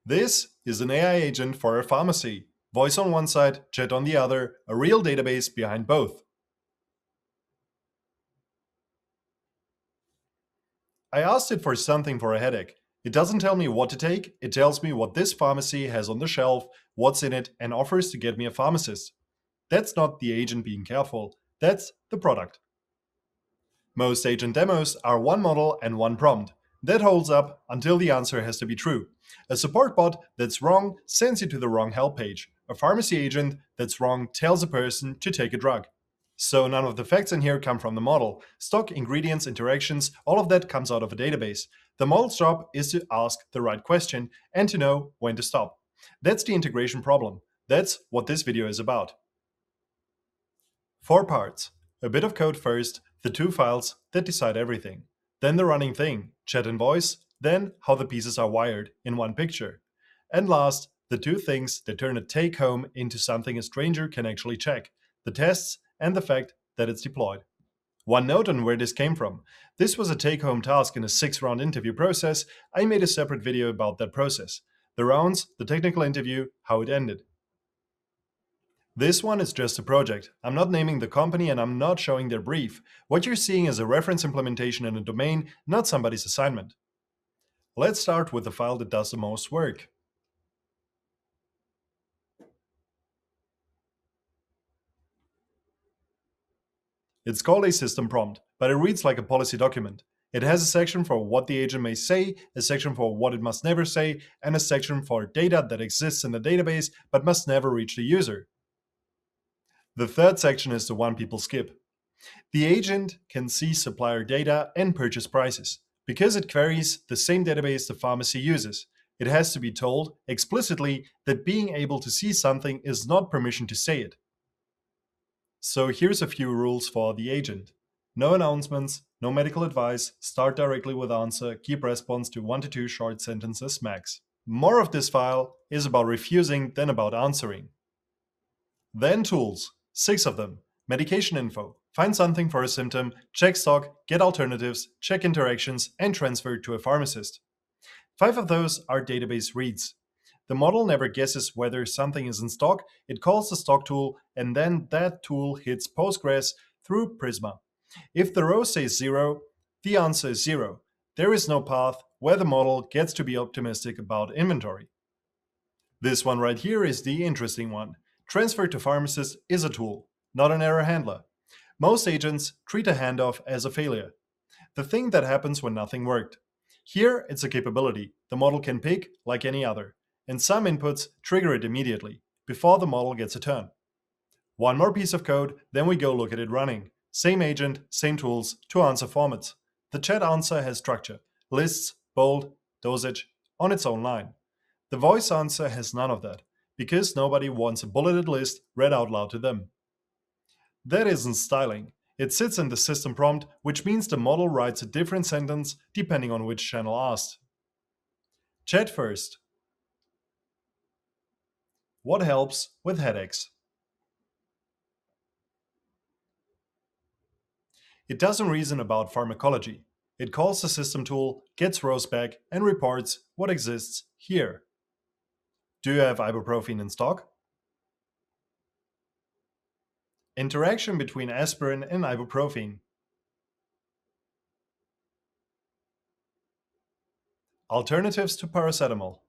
This is an AI agent for a pharmacy. Voice on one side, chat on the other, a real database behind both. I asked it for something for a headache. It doesn't tell me what to take, it tells me what this pharmacy has on the shelf, what's in it, and offers to get me a pharmacist. That's not the agent being careful, that's the product. Most agent demos are one model and one prompt. That holds up until the answer has to be true. A support bot that's wrong sends you to the wrong help page. A pharmacy agent that's wrong tells a person to take a drug. So none of the facts in here come from the model. Stock, ingredients, interactions, all of that comes out of a database. The model's job is to ask the right question and to know when to stop. That's the integration problem. That's what this video is about. 4 parts. A bit of code first, the 2 files that decide everything. Then the running thing, chat and voice, then how the pieces are wired in one picture. And last, the 2 things that turn a take-home into something a stranger can actually check, the tests and the fact that it's deployed. One note on where this came from. This was a take-home task in a 6-round interview process. I made a separate video about that process. The rounds, the technical interview, how it ended. This one is just a project. I'm not naming the company and I'm not showing their brief. What you're seeing is a reference implementation in a domain, not somebody's assignment. Let's start with the file that does the most work. It's called a system prompt, but it reads like a policy document. It has a section for what the agent may say, a section for what it must never say, and a section for data that exists in the database but must never reach the user. The third section is the one people skip. The agent can see supplier data and purchase prices. Because it queries the same database the pharmacy uses, it has to be told explicitly that being able to see something is not permission to say it. So here's a few rules for the agent. No announcements, no medical advice, start directly with answer, keep response to 1 to 2 short sentences max. More of this file is about refusing than about answering. Then tools, 6 of them. Medication info, find something for a symptom, check stock, get alternatives, check interactions, and transfer to a pharmacist. 5 of those are database reads. The model never guesses whether something is in stock, it calls the stock tool, and then that tool hits Postgres through Prisma. If the row says 0, the answer is 0. There is no path where the model gets to be optimistic about inventory. This one right here is the interesting one. Transfer to pharmacist is a tool, not an error handler. Most agents treat a handoff as a failure, the thing that happens when nothing worked. Here, it's a capability the model can pick like any other, and some inputs trigger it immediately, before the model gets a turn. One more piece of code, then we go look at it running. Same agent, same tools, 2 answer formats. The chat answer has structure, lists, bold, dosage, on its own line. The voice answer has none of that, because nobody wants a bulleted list read out loud to them. That isn't styling. It sits in the system prompt, which means the model writes a different sentence depending on which channel asked. Chat first. What helps with headaches? It doesn't reason about pharmacology. It calls the system tool, gets rows back, and reports what exists here. Do you have ibuprofen in stock? Interaction between aspirin and ibuprofen. Alternatives to paracetamol.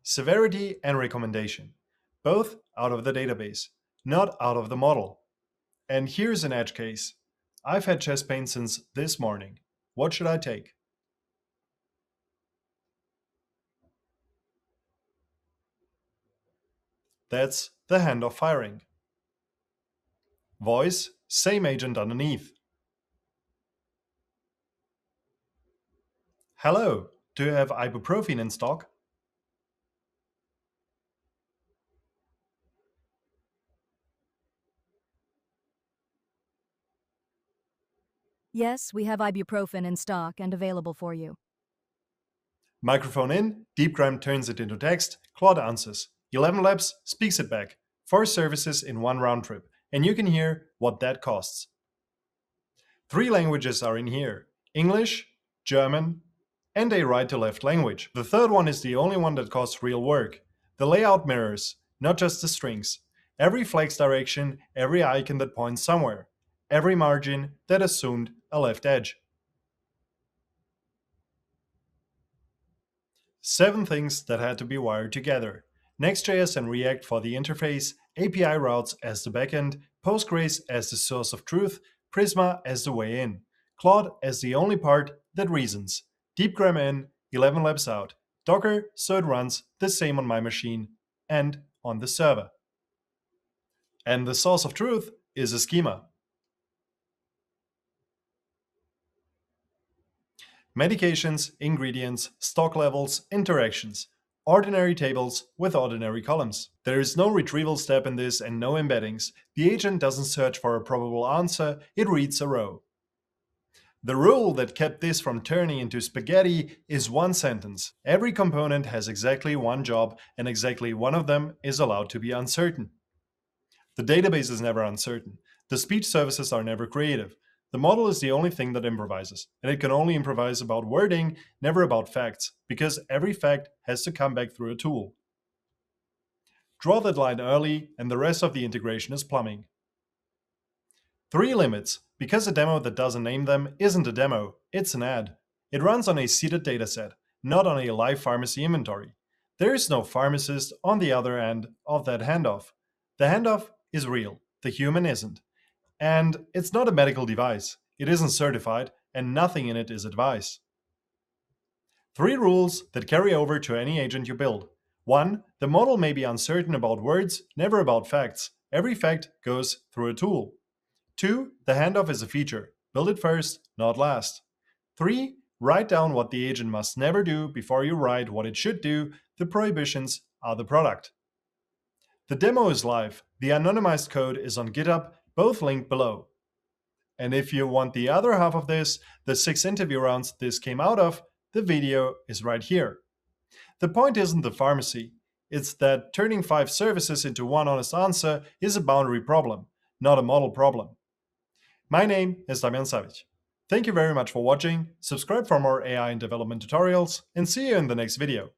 Severity and recommendation. Both out of the database, not out of the model. And here's an edge case. I've had chest pain since this morning. What should I take? That's the handoff firing. Voice, same agent underneath. Hello, do you have ibuprofen in stock? Yes, we have ibuprofen in stock and available for you. Microphone in, DeepGram turns it into text, Claude answers. 11 Labs speaks it back. 4 services in 1 round trip, and you can hear what that costs. 3 languages are in here: English, German, and a right-to-left language. The third one is the only one that costs real work. The layout mirrors, not just the strings. Every flex direction, every icon that points somewhere. Every margin that assumed a left edge. 7 things that had to be wired together. Next.js and React for the interface, API routes as the backend, Postgres as the source of truth, Prisma as the way in, Claude as the only part that reasons, deepgram in, 11 labs out, Docker so it runs the same on my machine and on the server. And the source of truth is a schema. Medications, ingredients, stock levels, interactions. Ordinary tables with ordinary columns. There is no retrieval step in this and no embeddings. The agent doesn't search for a probable answer, it reads a row. The rule that kept this from turning into spaghetti is one sentence. Every component has exactly one job and exactly one of them is allowed to be uncertain. The database is never uncertain. The speech services are never creative. The model is the only thing that improvises, and it can only improvise about wording, never about facts, because every fact has to come back through a tool. Draw that line early, and the rest of the integration is plumbing. 3 limits, because a demo that doesn't name them isn't a demo, it's an ad. It runs on a seeded dataset, not on a live pharmacy inventory. There is no pharmacist on the other end of that handoff. The handoff is real, the human isn't. And it's not a medical device. It isn't certified, and nothing in it is advice. 3 rules that carry over to any agent you build. 1. The model may be uncertain about words, never about facts. Every fact goes through a tool. 2. The handoff is a feature. Build it first, not last. 3. Write down what the agent must never do before you write what it should do. The prohibitions are the product. The demo is live. The anonymized code is on GitHub, both linked below. And if you want the other half of this, the 6 interview rounds this came out of, the video is right here. The point isn't the pharmacy. It's that turning 5 services into one honest answer is a boundary problem, not a model problem. My name is Damjan. Thank you very much for watching, subscribe for more AI and development tutorials, and see you in the next video.